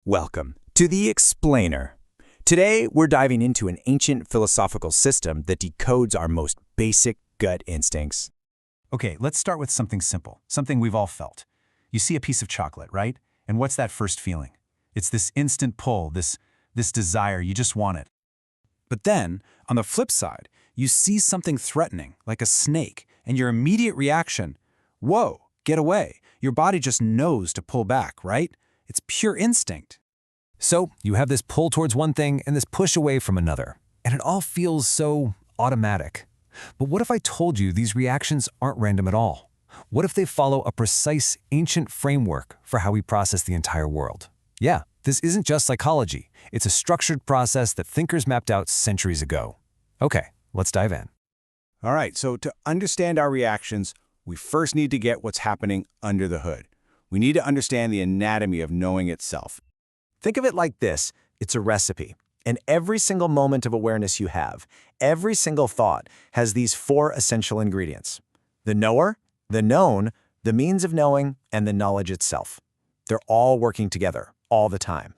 Welcome to The Explainer. Today, we're diving into an ancient philosophical system that decodes our most basic gut instincts. Okay, let's start with something simple, something we've all felt. You see a piece of chocolate, right? And what's that first feeling? It's this instant pull, this desire, you just want it. But then, on the flip side, you see something threatening, like a snake, and your immediate reaction, whoa, get away. Your body just knows to pull back, right? It's pure instinct. So you have this pull towards one thing and this push away from another, and it all feels so automatic. But what if I told you these reactions aren't random at all? What if they follow a precise ancient framework for how we process the entire world? Yeah, this isn't just psychology. It's a structured process that thinkers mapped out centuries ago. Okay, let's dive in. All right, so to understand our reactions, we first need to get what's happening under the hood. We need to understand the anatomy of knowing itself. Think of it like this. It's a recipe. And every single moment of awareness you have, every single thought has these four essential ingredients: the knower, the known, the means of knowing, and the knowledge itself. They're all working together, all the time.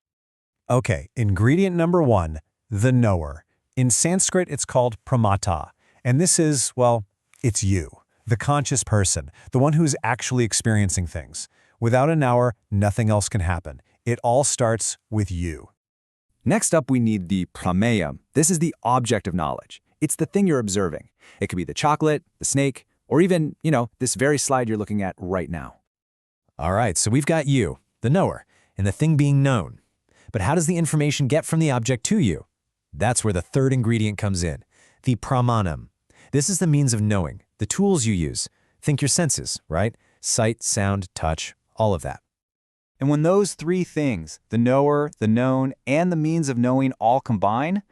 Okay, ingredient number one, the knower. In Sanskrit, it's called pramata. And this is, well, it's you, the conscious person, the one who's actually experiencing things. Without a knower, nothing else can happen. It all starts with you. Next up, we need the prameya. This is the object of knowledge. It's the thing you're observing. It could be the chocolate, the snake, or even, this very slide you're looking at right now. All right, so we've got you, the knower, and the thing being known. But how does the information get from the object to you? That's where the third ingredient comes in, the pramanam. This is the means of knowing, the tools you use. Think your senses, right? Sight, sound, touch, all of that. And when those three things, the knower, the known, and the means of knowing all combine,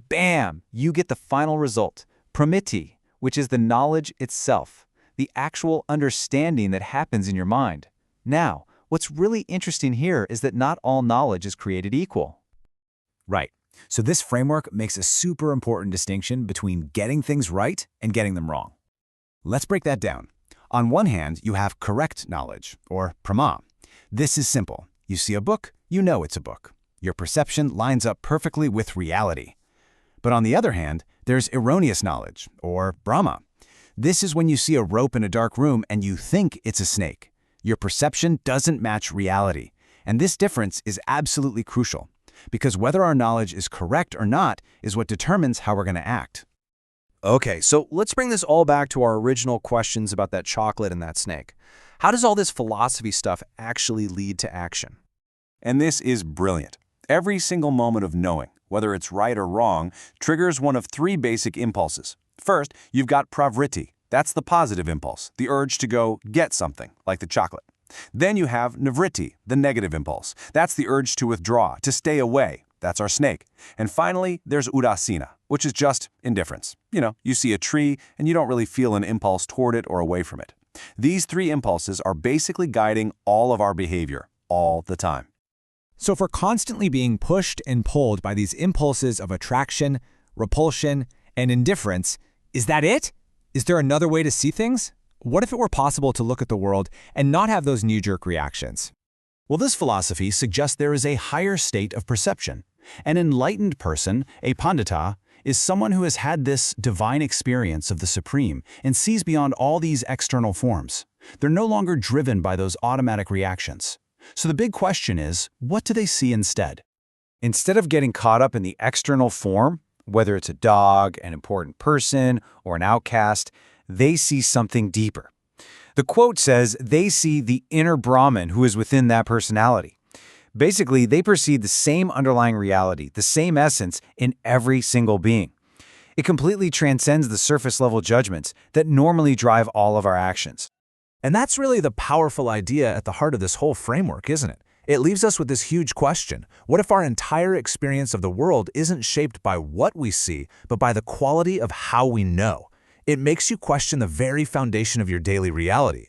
bam, you get the final result, pramiti, which is the knowledge itself, the actual understanding that happens in your mind. Now, what's really interesting here is that not all knowledge is created equal. Right. So this framework makes a super important distinction between getting things right and getting them wrong. Let's break that down. On one hand, you have correct knowledge, or prama. This is simple. You see a book, you know it's a book. Your perception lines up perfectly with reality. But on the other hand, there's erroneous knowledge, or brahma. This is when you see a rope in a dark room and you think it's a snake. Your perception doesn't match reality. And this difference is absolutely crucial, because whether our knowledge is correct or not is what determines how we're going to act. Okay, so let's bring this all back to our original questions about that chocolate and that snake. How does all this philosophy stuff actually lead to action? And this is brilliant. Every single moment of knowing, whether it's right or wrong, triggers one of three basic impulses. First, you've got pravritti. That's the positive impulse, the urge to go get something, like the chocolate. Then you have nivritti, the negative impulse. That's the urge to withdraw, to stay away. That's our snake. And finally, there's udasina, which is just indifference. You see a tree and you don't really feel an impulse toward it or away from it. These three impulses are basically guiding all of our behavior, all the time. So if we're constantly being pushed and pulled by these impulses of attraction, repulsion, and indifference, is that it? Is there another way to see things? What if it were possible to look at the world and not have those knee-jerk reactions? Well, this philosophy suggests there is a higher state of perception. An enlightened person, a pandita, is someone who has had this divine experience of the supreme and sees beyond all these external forms. They're no longer driven by those automatic reactions. So the big question is, what do they see instead? Instead of getting caught up in the external form, whether it's a dog, an important person, or an outcast, they see something deeper. The quote says they see the inner Brahman who is within that personality. Basically, they perceive the same underlying reality, the same essence in every single being. It completely transcends the surface-level judgments that normally drive all of our actions. And that's really the powerful idea at the heart of this whole framework, isn't it? It leaves us with this huge question. What if our entire experience of the world isn't shaped by what we see, but by the quality of how we know? It makes you question the very foundation of your daily reality.